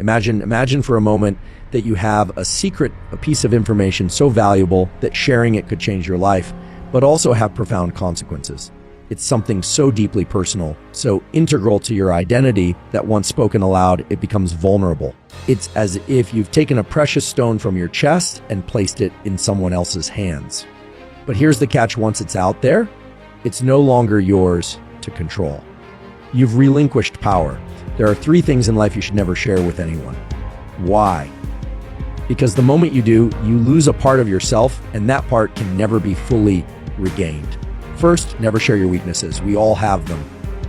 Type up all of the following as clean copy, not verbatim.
Imagine for a moment that you have a piece of information so valuable that sharing it could change your life, but also have profound consequences. It's something so deeply personal, so integral to your identity that once spoken aloud, it becomes vulnerable. It's as if you've taken a precious stone from your chest and placed it in someone else's hands. But here's the catch: once it's out there, it's no longer yours to control. You've relinquished power. There are 3 things in life you should never share with anyone. Why? Because the moment you do, you lose a part of yourself, and that part can never be fully regained. First, never share your weaknesses. We all have them.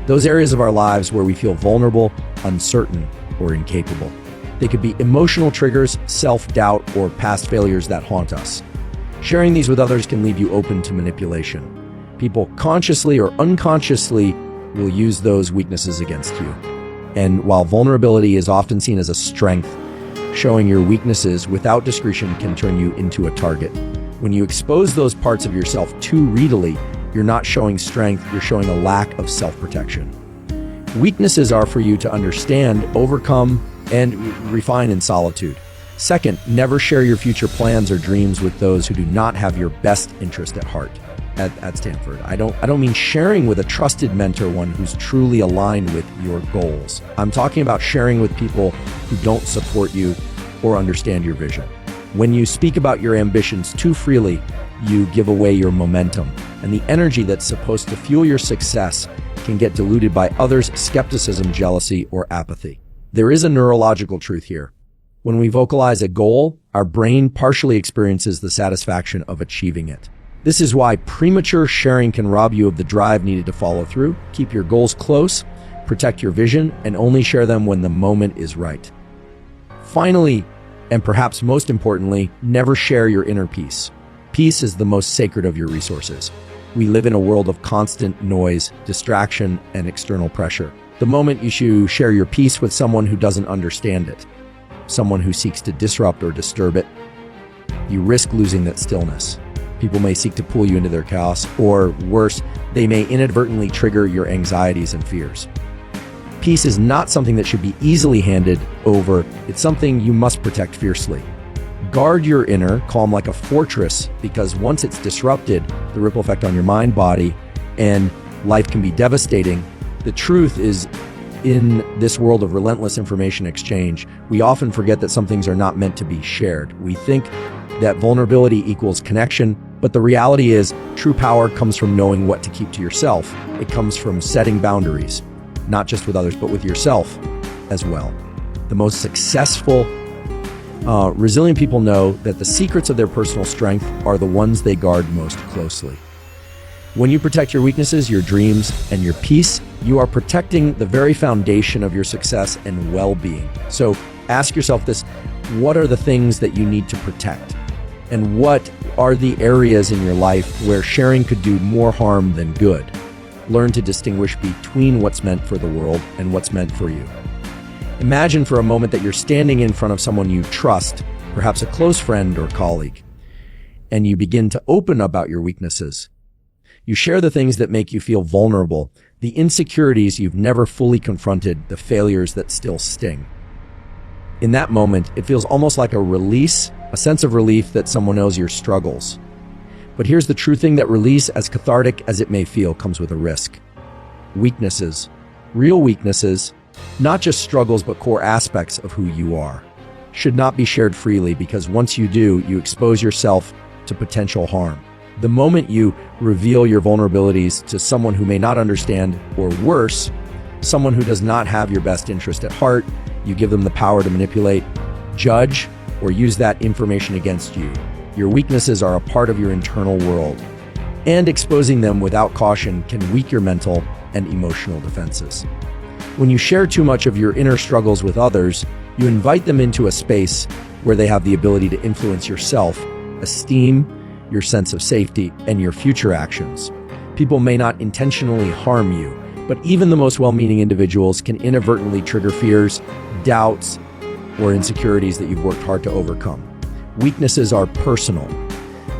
Those areas of our lives where we feel vulnerable, uncertain, or incapable. They could be emotional triggers, self-doubt, or past failures that haunt us. Sharing these with others can leave you open to manipulation. People consciously or unconsciously will use those weaknesses against you. And while vulnerability is often seen as a strength, showing your weaknesses without discretion can turn you into a target. When you expose those parts of yourself too readily, you're not showing strength, you're showing a lack of self-protection. Weaknesses are for you to understand, overcome, and refine in solitude. Second, never share your future plans or dreams with those who do not have your best interest at heart. At Stanford, I don't mean sharing with a trusted mentor, one who's truly aligned with your goals. I'm talking about sharing with people who don't support you or understand your vision. When you speak about your ambitions too freely, you give away your momentum, and the energy that's supposed to fuel your success can get diluted by others' skepticism, jealousy, or apathy. There is a neurological truth here. When we vocalize a goal, our brain partially experiences the satisfaction of achieving it. This is why premature sharing can rob you of the drive needed to follow through. Keep your goals close, protect your vision, and only share them when the moment is right. Finally, and perhaps most importantly, never share your inner peace. Peace is the most sacred of your resources. We live in a world of constant noise, distraction, and external pressure. The moment you share your peace with someone who doesn't understand it, someone who seeks to disrupt or disturb it, you risk losing that stillness. People may seek to pull you into their chaos, or worse, they may inadvertently trigger your anxieties and fears. Peace is not something that should be easily handed over. It's something you must protect fiercely. Guard your inner calm like a fortress, because once it's disrupted, the ripple effect on your mind, body, and life can be devastating. The truth is, in this world of relentless information exchange, we often forget that some things are not meant to be shared. We think that vulnerability equals connection, but the reality is true power comes from knowing what to keep to yourself. It comes from setting boundaries, not just with others, but with yourself as well. The most successful, resilient people know that the secrets of their personal strength are the ones they guard most closely. When you protect your weaknesses, your dreams, and your peace, you are protecting the very foundation of your success and well-being. So ask yourself this: what are the things that you need to protect? And what are the areas in your life where sharing could do more harm than good? Learn to distinguish between what's meant for the world and what's meant for you. Imagine for a moment that you're standing in front of someone you trust, perhaps a close friend or colleague, and you begin to open about your weaknesses. You share the things that make you feel vulnerable, the insecurities you've never fully confronted, the failures that still sting. In that moment, it feels almost like a release, a sense of relief that someone knows your struggles. But here's the true thing: that release, as cathartic as it may feel, comes with a risk. Weaknesses, real weaknesses, not just struggles but core aspects of who you are, should not be shared freely, because once you do, you expose yourself to potential harm. The moment you reveal your vulnerabilities to someone who may not understand, or worse, someone who does not have your best interest at heart, you give them the power to manipulate, judge, or use that information against you. Your weaknesses are a part of your internal world, and exposing them without caution can weaken your mental and emotional defenses. When you share too much of your inner struggles with others, you invite them into a space where they have the ability to influence your self-esteem, your sense of safety, and your future actions. People may not intentionally harm you, but even the most well-meaning individuals can inadvertently trigger fears, doubts, or insecurities that you've worked hard to overcome. Weaknesses are personal.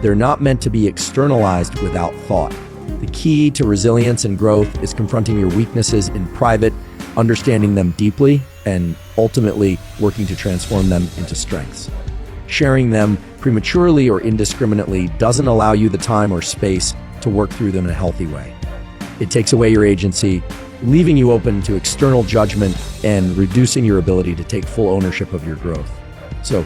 They're not meant to be externalized without thought. The key to resilience and growth is confronting your weaknesses in private, understanding them deeply, and ultimately working to transform them into strengths. Sharing them prematurely or indiscriminately doesn't allow you the time or space to work through them in a healthy way. It takes away your agency, leaving you open to external judgment and reducing your ability to take full ownership of your growth. So,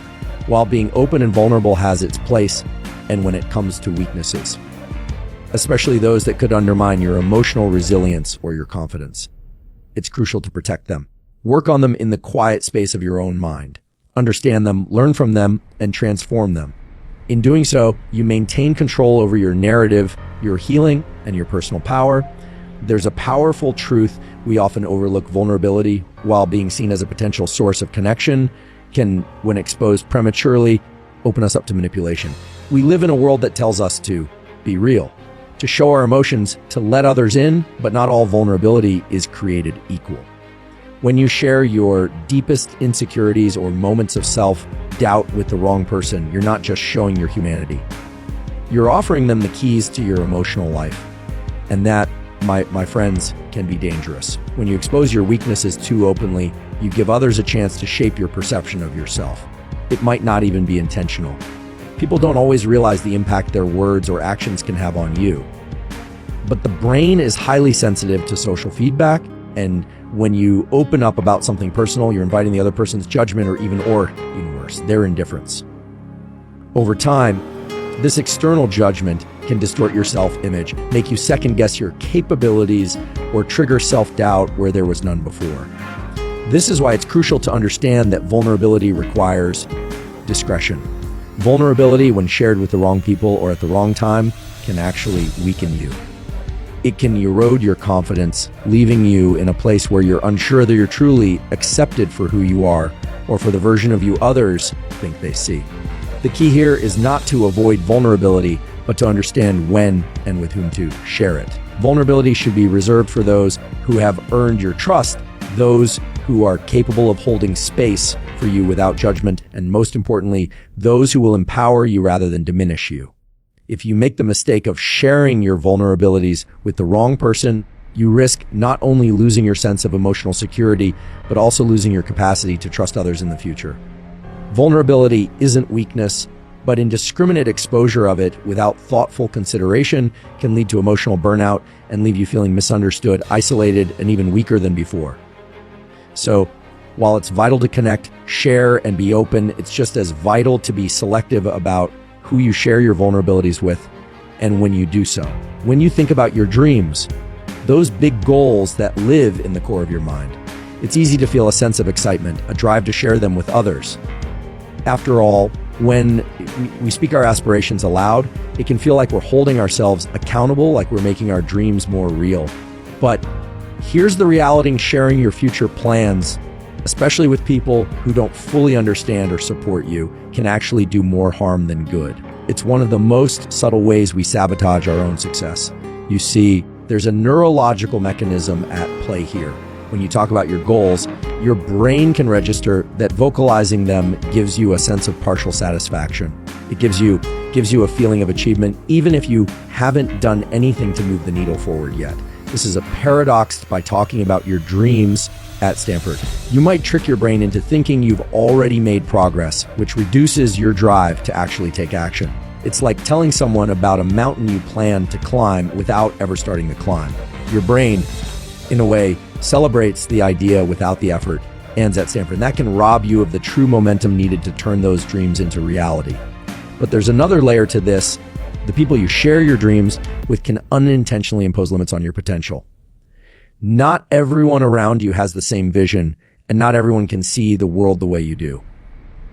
while being open and vulnerable has its place, and when it comes to weaknesses, especially those that could undermine your emotional resilience or your confidence, it's crucial to protect them. Work on them in the quiet space of your own mind. Understand them, learn from them, and transform them. In doing so, you maintain control over your narrative, your healing, and your personal power. There's a powerful truth we often overlook: vulnerability, while being seen as a potential source of connection, can, when exposed prematurely, open us up to manipulation. We live in a world that tells us to be real, to show our emotions, to let others in, but not all vulnerability is created equal. When you share your deepest insecurities or moments of self-doubt with the wrong person, you're not just showing your humanity. You're offering them the keys to your emotional life. And that, my friends, can be dangerous. When you expose your weaknesses too openly, you give others a chance to shape your perception of yourself. It might not even be intentional. People don't always realize the impact their words or actions can have on you. But the brain is highly sensitive to social feedback, and when you open up about something personal, you're inviting the other person's judgment or even worse, their indifference. Over time, this external judgment can distort your self-image, make you second-guess your capabilities, or trigger self-doubt where there was none before. This is why it's crucial to understand that vulnerability requires discretion. Vulnerability, when shared with the wrong people or at the wrong time, can actually weaken you. It can erode your confidence, leaving you in a place where you're unsure that you're truly accepted for who you are or for the version of you others think they see. The key here is not to avoid vulnerability, but to understand when and with whom to share it. Vulnerability should be reserved for those who have earned your trust, those who are capable of holding space for you without judgment, and most importantly, those who will empower you rather than diminish you. If you make the mistake of sharing your vulnerabilities with the wrong person, you risk not only losing your sense of emotional security, but also losing your capacity to trust others in the future. Vulnerability isn't weakness, but indiscriminate exposure of it without thoughtful consideration can lead to emotional burnout and leave you feeling misunderstood, isolated, and even weaker than before. So, while it's vital to connect, share, and be open, it's just as vital to be selective about who you share your vulnerabilities with and when you do so. When you think about your dreams, those big goals that live in the core of your mind, it's easy to feel a sense of excitement, a drive to share them with others. After all, when we speak our aspirations aloud, it can feel like we're holding ourselves accountable, like we're making our dreams more real. But here's the reality: in sharing your future plans, especially with people who don't fully understand or support you, can actually do more harm than good. It's one of the most subtle ways we sabotage our own success. You see, there's a neurological mechanism at play here. When you talk about your goals, your brain can register that vocalizing them gives you a sense of partial satisfaction. It gives you a feeling of achievement, even if you haven't done anything to move the needle forward yet. This is a paradox by talking about your dreams at Stanford. You might trick your brain into thinking you've already made progress, which reduces your drive to actually take action. It's like telling someone about a mountain you plan to climb without ever starting the climb. Your brain, in a way, celebrates the idea without the effort, ends at Stanford. And that can rob you of the true momentum needed to turn those dreams into reality. But there's another layer to this. The people you share your dreams with can unintentionally impose limits on your potential. Not everyone around you has the same vision, and not everyone can see the world the way you do.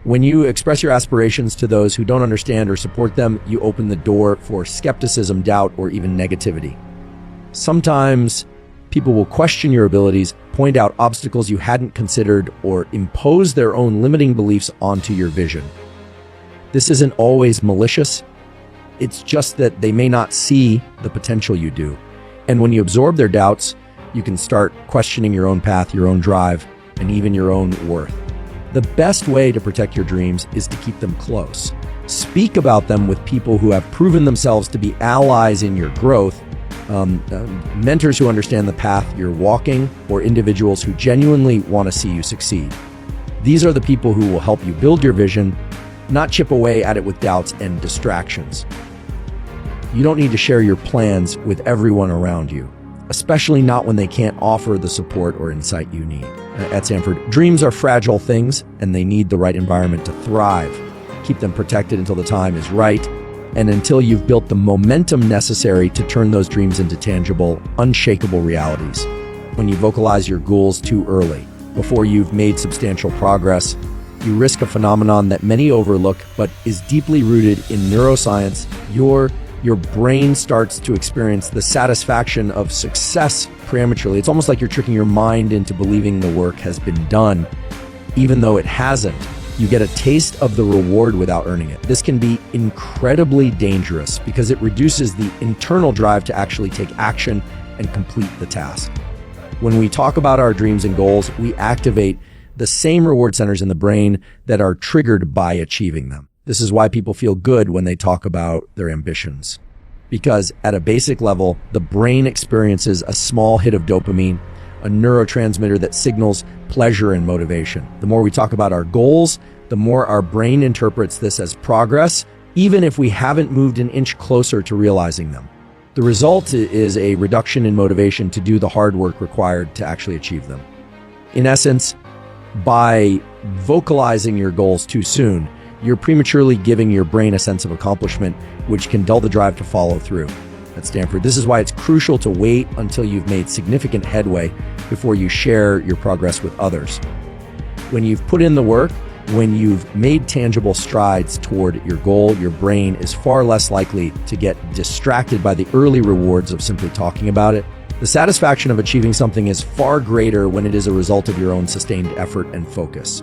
When you express your aspirations to those who don't understand or support them, you open the door for skepticism, doubt, or even negativity. Sometimes people will question your abilities, point out obstacles you hadn't considered, or impose their own limiting beliefs onto your vision. This isn't always malicious. It's just that they may not see the potential you do. And when you absorb their doubts, you can start questioning your own path, your own drive, and even your own worth. The best way to protect your dreams is to keep them close. Speak about them with people who have proven themselves to be allies in your growth, mentors who understand the path you're walking, or individuals who genuinely want to see you succeed. These are the people who will help you build your vision, not chip away at it with doubts and distractions. You don't need to share your plans with everyone around you, especially not when they can't offer the support or insight you need. At Stanford, dreams are fragile things, and they need the right environment to thrive. Keep them protected until the time is right, and until you've built the momentum necessary to turn those dreams into tangible, unshakable realities. When you vocalize your goals too early, before you've made substantial progress, you risk a phenomenon that many overlook but is deeply rooted in neuroscience. Your brain starts to experience the satisfaction of success prematurely. It's almost like you're tricking your mind into believing the work has been done, even though it hasn't. You get a taste of the reward without earning it. This can be incredibly dangerous because it reduces the internal drive to actually take action and complete the task. When we talk about our dreams and goals, we activate the same reward centers in the brain that are triggered by achieving them. This is why people feel good when they talk about their ambitions. Because at a basic level, the brain experiences a small hit of dopamine, a neurotransmitter that signals pleasure and motivation. The more we talk about our goals, the more our brain interprets this as progress, even if we haven't moved an inch closer to realizing them. The result is a reduction in motivation to do the hard work required to actually achieve them. In essence, by vocalizing your goals too soon, you're prematurely giving your brain a sense of accomplishment, which can dull the drive to follow through. At Stanford, this is why it's crucial to wait until you've made significant headway before you share your progress with others. When you've put in the work, when you've made tangible strides toward your goal, your brain is far less likely to get distracted by the early rewards of simply talking about it. The satisfaction of achieving something is far greater when it is a result of your own sustained effort and focus.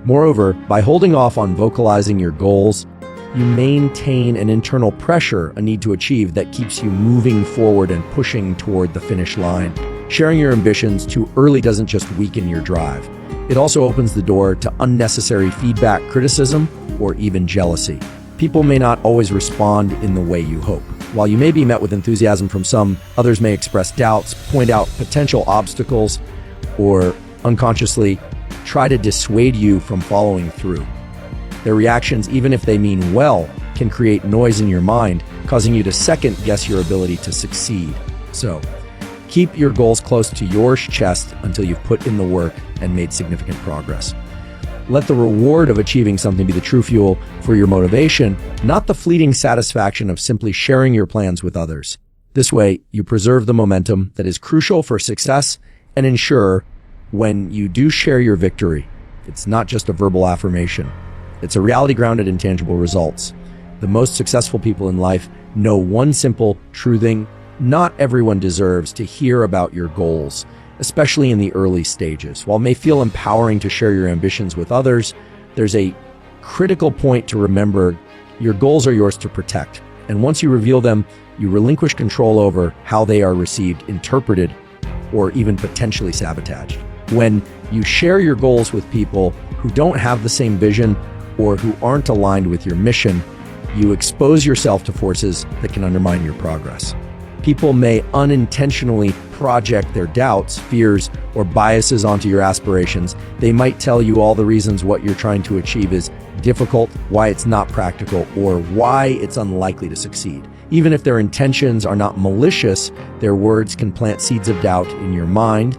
Moreover, by holding off on vocalizing your goals, you maintain an internal pressure, a need to achieve, that keeps you moving forward and pushing toward the finish line. Sharing your ambitions too early doesn't just weaken your drive. It also opens the door to unnecessary feedback, criticism, or even jealousy. People may not always respond in the way you hope. While you may be met with enthusiasm from some, others may express doubts, point out potential obstacles, or unconsciously try to dissuade you from following through. Their reactions, even if they mean well, can create noise in your mind, causing you to second guess your ability to succeed. So, keep your goals close to your chest until you've put in the work and made significant progress. Let the reward of achieving something be the true fuel for your motivation, not the fleeting satisfaction of simply sharing your plans with others. This way, you preserve the momentum that is crucial for success and ensure when you do share your victory, it's not just a verbal affirmation. It's a reality grounded in tangible results. The most successful people in life know one simple, true thing: not everyone deserves to hear about your goals, especially in the early stages. While it may feel empowering to share your ambitions with others, there's a critical point to remember: your goals are yours to protect. And once you reveal them, you relinquish control over how they are received, interpreted, or even potentially sabotaged. When you share your goals with people who don't have the same vision or who aren't aligned with your mission, you expose yourself to forces that can undermine your progress. People may unintentionally project their doubts, fears, or biases onto your aspirations. They might tell you all the reasons what you're trying to achieve is difficult, why it's not practical, or why it's unlikely to succeed. Even if their intentions are not malicious, their words can plant seeds of doubt in your mind,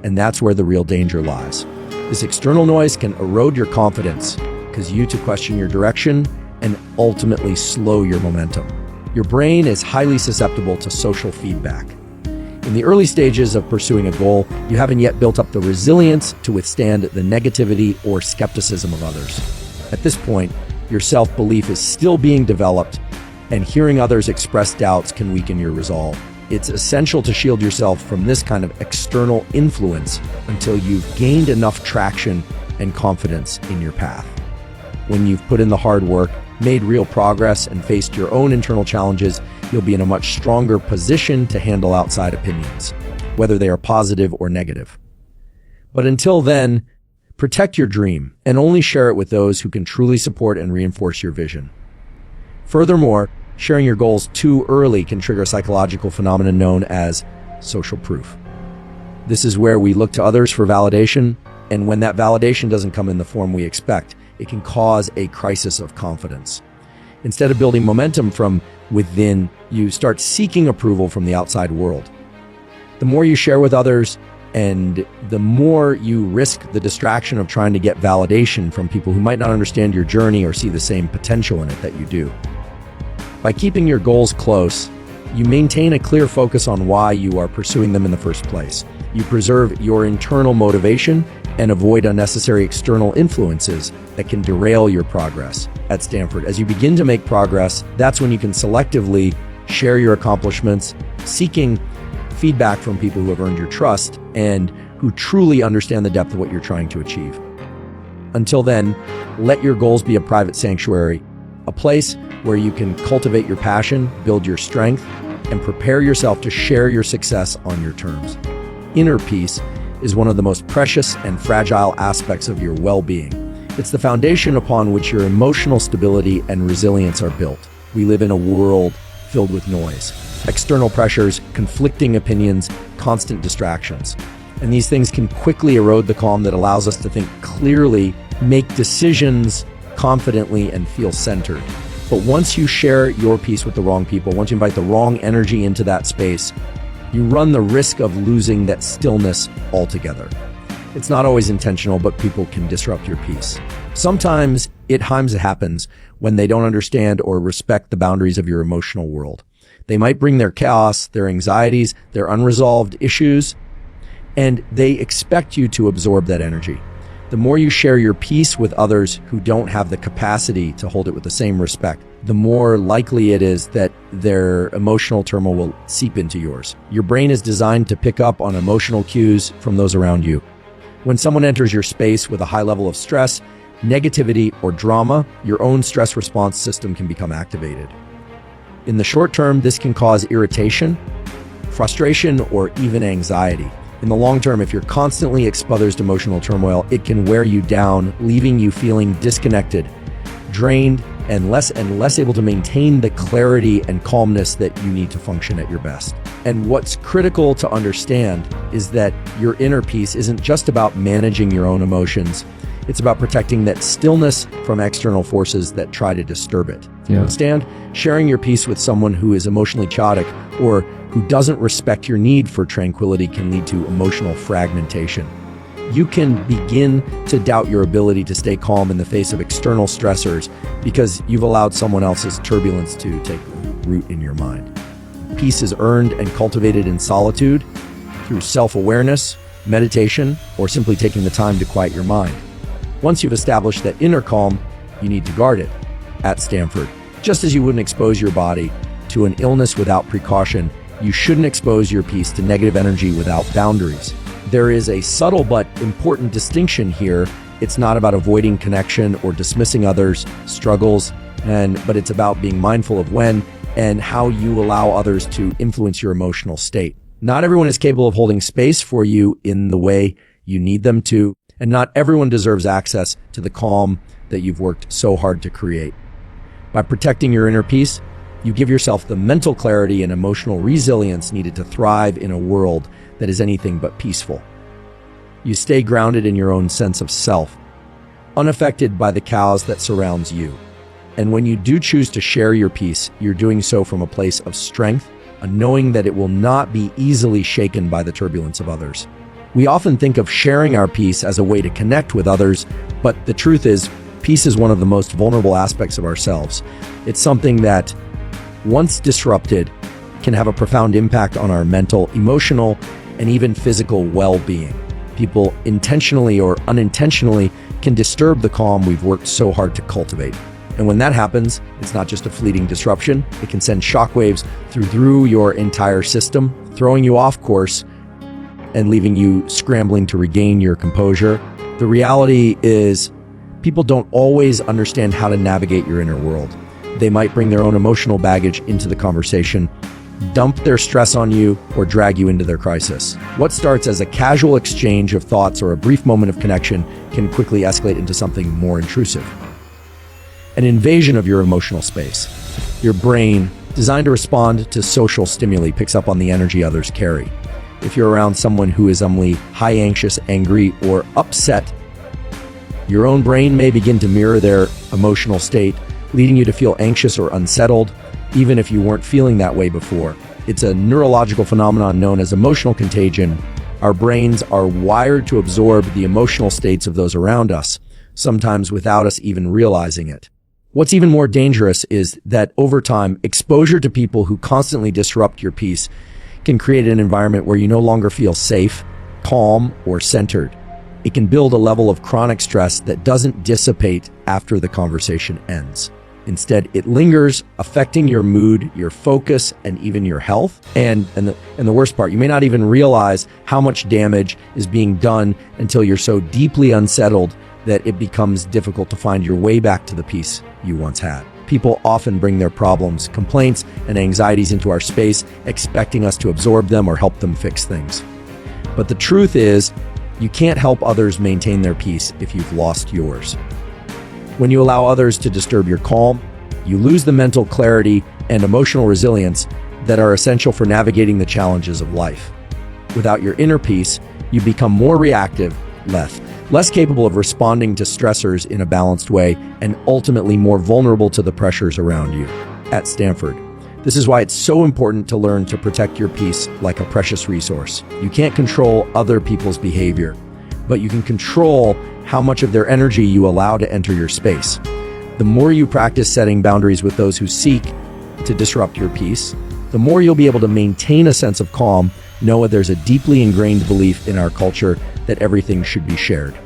and that's where the real danger lies. This external noise can erode your confidence, cause you to question your direction, and ultimately slow your momentum. Your brain is highly susceptible to social feedback. In the early stages of pursuing a goal, you haven't yet built up the resilience to withstand the negativity or skepticism of others. At this point, your self-belief is still being developed, and hearing others express doubts can weaken your resolve. It's essential to shield yourself from this kind of external influence until you've gained enough traction and confidence in your path. When you've put in the hard work, made real progress, and faced your own internal challenges, you'll be in a much stronger position to handle outside opinions, whether they are positive or negative. But until then, protect your dream and only share it with those who can truly support and reinforce your vision. Furthermore, Sharing your goals too early can trigger a psychological phenomenon known as social proof. This is where we look to others for validation, and when that validation doesn't come in the form we expect, it can cause a crisis of confidence. Instead of building momentum from within, you start seeking approval from the outside world. The more you share with others, and the more you risk the distraction of trying to get validation from people who might not understand your journey or see the same potential in it that you do. By keeping your goals close, you maintain a clear focus on why you are pursuing them in the first place. You preserve your internal motivation and avoid unnecessary external influences that can derail your progress. At Stanford, as you begin to make progress, that's when you can selectively share your accomplishments, seeking feedback from people who have earned your trust and who truly understand the depth of what you're trying to achieve. Until then, let your goals be a private sanctuary, a place where you can cultivate your passion, build your strength, and prepare yourself to share your success on your terms. Inner peace is one of the most precious and fragile aspects of your well-being. It's the foundation upon which your emotional stability and resilience are built. We live in a world filled with noise, external pressures, conflicting opinions, constant distractions. And these things can quickly erode the calm that allows us to think clearly, make decisions confidently, and feel centered. But once you share your peace with the wrong people, once you invite the wrong energy into that space, you run the risk of losing that stillness altogether. It's not always intentional, but people can disrupt your peace. Sometimes it happens when they don't understand or respect the boundaries of your emotional world. They might bring their chaos, their anxieties, their unresolved issues, and they expect you to absorb that energy. The more you share your peace with others who don't have the capacity to hold it with the same respect, the more likely it is that their emotional turmoil will seep into yours. Your brain is designed to pick up on emotional cues from those around you. When someone enters your space with a high level of stress, negativity, or drama, your own stress response system can become activated. In the short term, this can cause irritation, frustration, or even anxiety. In the long term, if you're constantly exposed to emotional turmoil, it can wear you down, leaving you feeling disconnected, drained, and less able to maintain the clarity and calmness that you need to function at your best. And what's critical to understand is that your inner peace isn't just about managing your own emotions. It's about protecting that stillness from external forces that try to disturb it. You understand? Sharing your peace with someone who is emotionally chaotic or who doesn't respect your need for tranquility can lead to emotional fragmentation. You can begin to doubt your ability to stay calm in the face of external stressors because you've allowed someone else's turbulence to take root in your mind. Peace is earned and cultivated in solitude through self-awareness, meditation, or simply taking the time to quiet your mind. Once you've established that inner calm, you need to guard it. At Stanford, just as you wouldn't expose your body to an illness without precaution, you shouldn't expose your peace to negative energy without boundaries. There is a subtle but important distinction here. It's not about avoiding connection or dismissing others' struggles, but it's about being mindful of when and how you allow others to influence your emotional state. Not everyone is capable of holding space for you in the way you need them to, and not everyone deserves access to the calm that you've worked so hard to create. By protecting your inner peace, you give yourself the mental clarity and emotional resilience needed to thrive in a world that is anything but peaceful. You stay grounded in your own sense of self, unaffected by the chaos that surrounds you. And when you do choose to share your peace, you're doing so from a place of strength, a knowing that it will not be easily shaken by the turbulence of others. We often think of sharing our peace as a way to connect with others, but the truth is, peace is one of the most vulnerable aspects of ourselves. It's something that, once disrupted, can have a profound impact on our mental, emotional, and even physical well-being. People intentionally or unintentionally can disturb the calm we've worked so hard to cultivate. And when that happens, it's not just a fleeting disruption. It can send shockwaves through your entire system, throwing you off course and leaving you scrambling to regain your composure. The reality is, people don't always understand how to navigate your inner world. They might bring their own emotional baggage into the conversation, dump their stress on you, or drag you into their crisis. What starts as a casual exchange of thoughts or a brief moment of connection can quickly escalate into something more intrusive. An invasion of your emotional space. Your brain, designed to respond to social stimuli, picks up on the energy others carry. If you're around someone who is high anxious, angry, or upset, your own brain may begin to mirror their emotional state, leading you to feel anxious or unsettled, even if you weren't feeling that way before. It's a neurological phenomenon known as emotional contagion. Our brains are wired to absorb the emotional states of those around us, sometimes without us even realizing it. What's even more dangerous is that over time, exposure to people who constantly disrupt your peace can create an environment where you no longer feel safe, calm, or centered. It can build a level of chronic stress that doesn't dissipate after the conversation ends. Instead, it lingers, affecting your mood, your focus, and even your health. And the worst part, you may not even realize how much damage is being done until you're so deeply unsettled that it becomes difficult to find your way back to the peace you once had. People often bring their problems, complaints, and anxieties into our space, expecting us to absorb them or help them fix things. But the truth is, you can't help others maintain their peace if you've lost yours. When you allow others to disturb your calm, you lose the mental clarity and emotional resilience that are essential for navigating the challenges of life. Without your inner peace, you become more reactive, less capable of responding to stressors in a balanced way, and ultimately more vulnerable to the pressures around you. At Stanford, this is why it's so important to learn to protect your peace like a precious resource. You can't control other people's behavior, but you can control how much of their energy you allow to enter your space. The more you practice setting boundaries with those who seek to disrupt your peace, the more you'll be able to maintain a sense of calm, knowing there's a deeply ingrained belief in our culture that everything should be shared.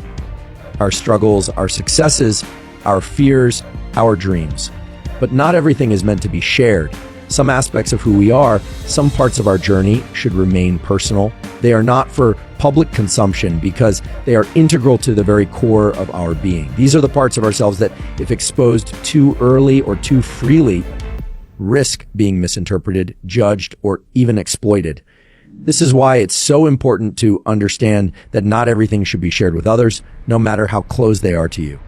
Our struggles, our successes, our fears, our dreams. But not everything is meant to be shared. Some aspects of who we are, some parts of our journey should remain personal. They are not for public consumption because they are integral to the very core of our being. These are the parts of ourselves that, if exposed too early or too freely, risk being misinterpreted, judged, or even exploited. This is why it's so important to understand that not everything should be shared with others, no matter how close they are to you.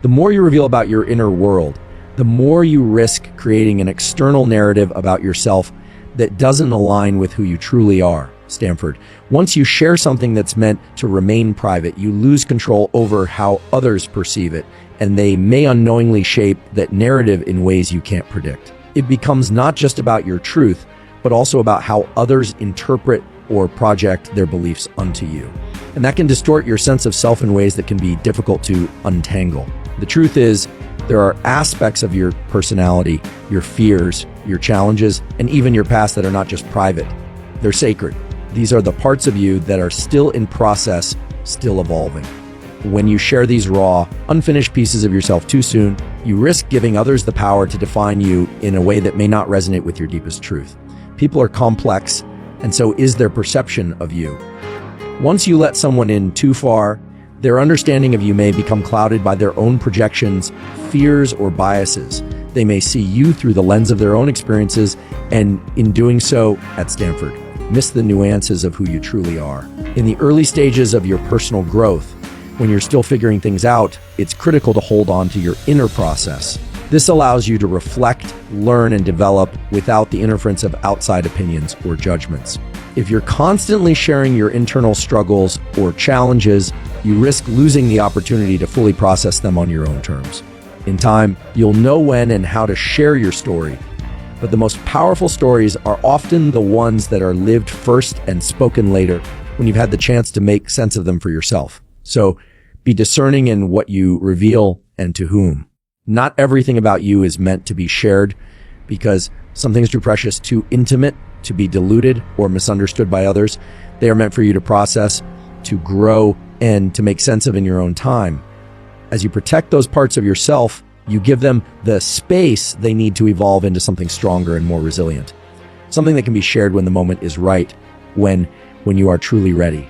The more you reveal about your inner world, the more you risk creating an external narrative about yourself that doesn't align with who you truly are. Stanford, once you share something that's meant to remain private, you lose control over how others perceive it, and they may unknowingly shape that narrative in ways you can't predict. It becomes not just about your truth, but also about how others interpret or project their beliefs onto you. And that can distort your sense of self in ways that can be difficult to untangle. The truth is, there are aspects of your personality, your fears, your challenges, and even your past that are not just private. They're sacred. These are the parts of you that are still in process, still evolving. When you share these raw, unfinished pieces of yourself too soon, you risk giving others the power to define you in a way that may not resonate with your deepest truth. People are complex, and so is their perception of you. Once you let someone in too far, their understanding of you may become clouded by their own projections, fears, or biases. They may see you through the lens of their own experiences, and in doing so, at Stanford, miss the nuances of who you truly are. In the early stages of your personal growth, when you're still figuring things out, it's critical to hold on to your inner process. This allows you to reflect, learn, and develop without the interference of outside opinions or judgments. If you're constantly sharing your internal struggles or challenges, you risk losing the opportunity to fully process them on your own terms. In time, you'll know when and how to share your story. But the most powerful stories are often the ones that are lived first and spoken later, when you've had the chance to make sense of them for yourself. So be discerning in what you reveal and to whom. Not everything about you is meant to be shared, because some things are too precious, too intimate to be diluted or misunderstood by others. They are meant for you to process, to grow, and to make sense of in your own time. As you protect those parts of yourself, you give them the space they need to evolve into something stronger and more resilient. Something that can be shared when the moment is right, when you are truly ready.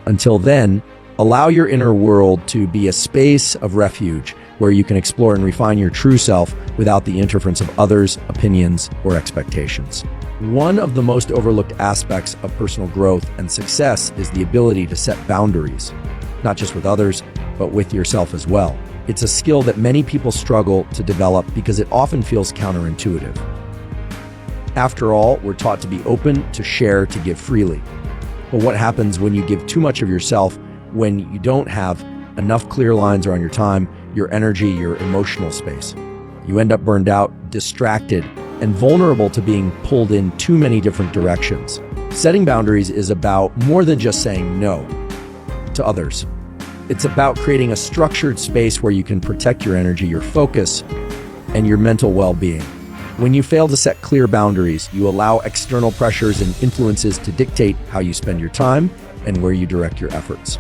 Until then, allow your inner world to be a space of refuge where you can explore and refine your true self without the interference of others' opinions or expectations. One of the most overlooked aspects of personal growth and success is the ability to set boundaries, not just with others, but with yourself as well. It's a skill that many people struggle to develop because it often feels counterintuitive. After all, we're taught to be open, to share, to give freely. But what happens when you give too much of yourself, when you don't have enough clear lines around your time, your energy, your emotional space? You end up burned out, distracted, and vulnerable to being pulled in too many different directions. Setting boundaries is about more than just saying no to others. It's about creating a structured space where you can protect your energy, your focus, and your mental well-being. When you fail to set clear boundaries, you allow external pressures and influences to dictate how you spend your time and where you direct your efforts.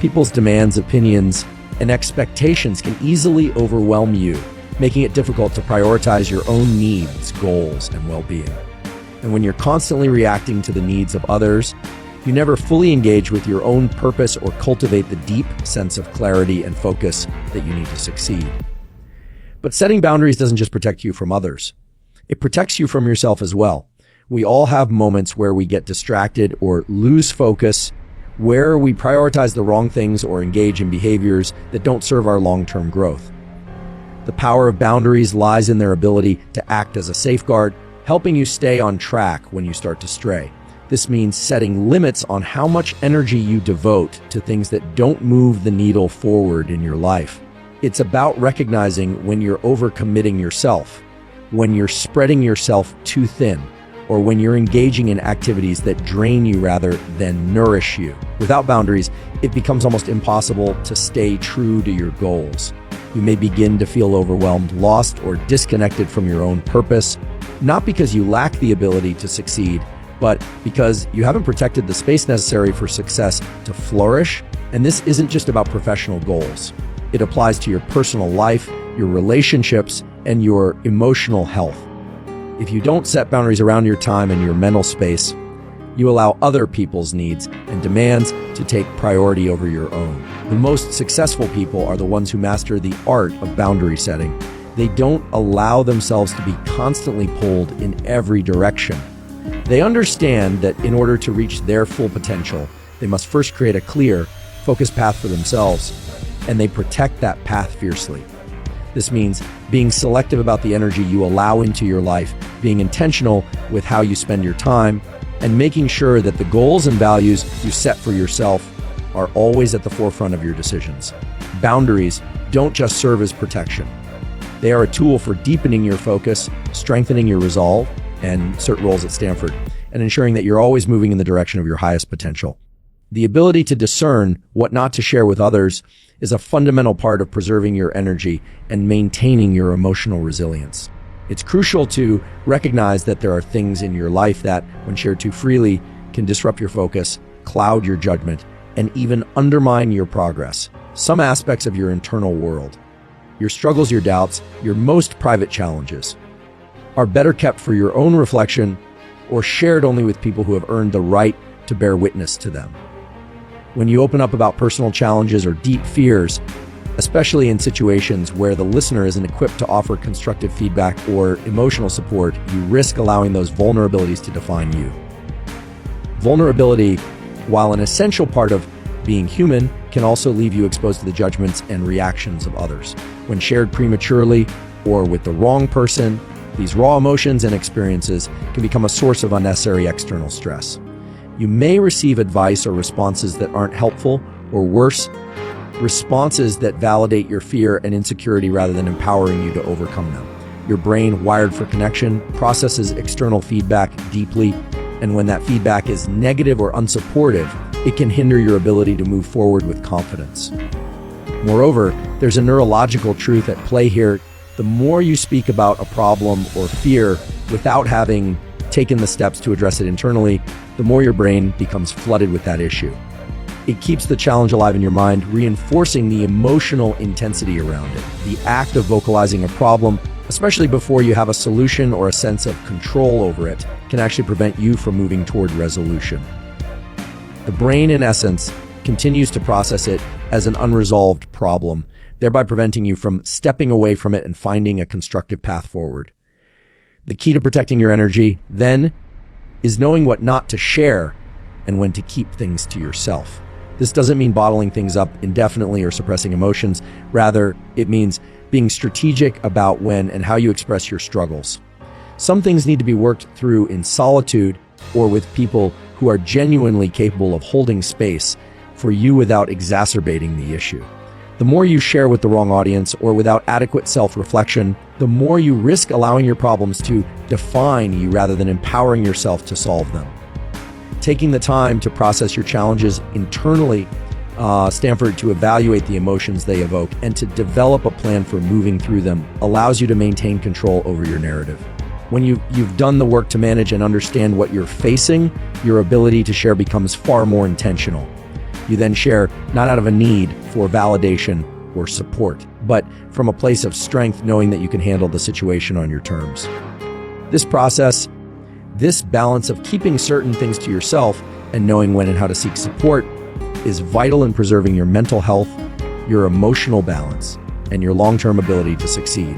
People's demands, opinions, and expectations can easily overwhelm you, making it difficult to prioritize your own needs, goals, and well-being. And when you're constantly reacting to the needs of others, you never fully engage with your own purpose or cultivate the deep sense of clarity and focus that you need to succeed. But setting boundaries doesn't just protect you from others. It protects you from yourself as well. We all have moments where we get distracted or lose focus, where we prioritize the wrong things or engage in behaviors that don't serve our long-term growth. The power of boundaries lies in their ability to act as a safeguard, helping you stay on track when you start to stray. This means setting limits on how much energy you devote to things that don't move the needle forward in your life. It's about recognizing when you're overcommitting yourself, when you're spreading yourself too thin, or when you're engaging in activities that drain you rather than nourish you. Without boundaries, it becomes almost impossible to stay true to your goals. You may begin to feel overwhelmed, lost, or disconnected from your own purpose, not because you lack the ability to succeed, but because you haven't protected the space necessary for success to flourish. And this isn't just about professional goals. It applies to your personal life, your relationships, and your emotional health. If you don't set boundaries around your time and your mental space, you allow other people's needs and demands to take priority over your own. The most successful people are the ones who master the art of boundary setting. They don't allow themselves to be constantly pulled in every direction. They understand that in order to reach their full potential, they must first create a clear, focused path for themselves, and they protect that path fiercely. This means being selective about the energy you allow into your life, being intentional with how you spend your time, and making sure that the goals and values you set for yourself are always at the forefront of your decisions. Boundaries don't just serve as protection. They are a tool for deepening your focus, strengthening your resolve, and cert roles at Stanford, and ensuring that you're always moving in the direction of your highest potential. The ability to discern what not to share with others is a fundamental part of preserving your energy and maintaining your emotional resilience. It's crucial to recognize that there are things in your life that, when shared too freely, can disrupt your focus, cloud your judgment, and even undermine your progress. Some aspects of your internal world, your struggles, your doubts, your most private challenges, are better kept for your own reflection or shared only with people who have earned the right to bear witness to them. When you open up about personal challenges or deep fears, especially in situations where the listener isn't equipped to offer constructive feedback or emotional support, you risk allowing those vulnerabilities to define you. Vulnerability, while an essential part of being human, can also leave you exposed to the judgments and reactions of others. When shared prematurely or with the wrong person, these raw emotions and experiences can become a source of unnecessary external stress. You may receive advice or responses that aren't helpful, or worse, responses that validate your fear and insecurity rather than empowering you to overcome them. Your brain, wired for connection, processes external feedback deeply, and when that feedback is negative or unsupportive, it can hinder your ability to move forward with confidence. Moreover, there's a neurological truth at play here. The more you speak about a problem or fear without having taken the steps to address it internally, the more your brain becomes flooded with that issue. It keeps the challenge alive in your mind, reinforcing the emotional intensity around it. The act of vocalizing a problem, especially before you have a solution or a sense of control over it, can actually prevent you from moving toward resolution. The brain, in essence, continues to process it as an unresolved problem, thereby preventing you from stepping away from it and finding a constructive path forward. The key to protecting your energy, then, is knowing what not to share and when to keep things to yourself. This doesn't mean bottling things up indefinitely or suppressing emotions. Rather, it means being strategic about when and how you express your struggles. Some things need to be worked through in solitude or with people who are genuinely capable of holding space for you without exacerbating the issue. The more you share with the wrong audience or without adequate self-reflection, the more you risk allowing your problems to define you rather than empowering yourself to solve them. Taking the time to process your challenges internally, Stanford, to evaluate the emotions they evoke and to develop a plan for moving through them allows you to maintain control over your narrative. When you've done the work to manage and understand what you're facing, your ability to share becomes far more intentional. You then share not out of a need for validation or support, but from a place of strength, knowing that you can handle the situation on your terms. This process, this balance of keeping certain things to yourself and knowing when and how to seek support is vital in preserving your mental health, your emotional balance, and your long-term ability to succeed.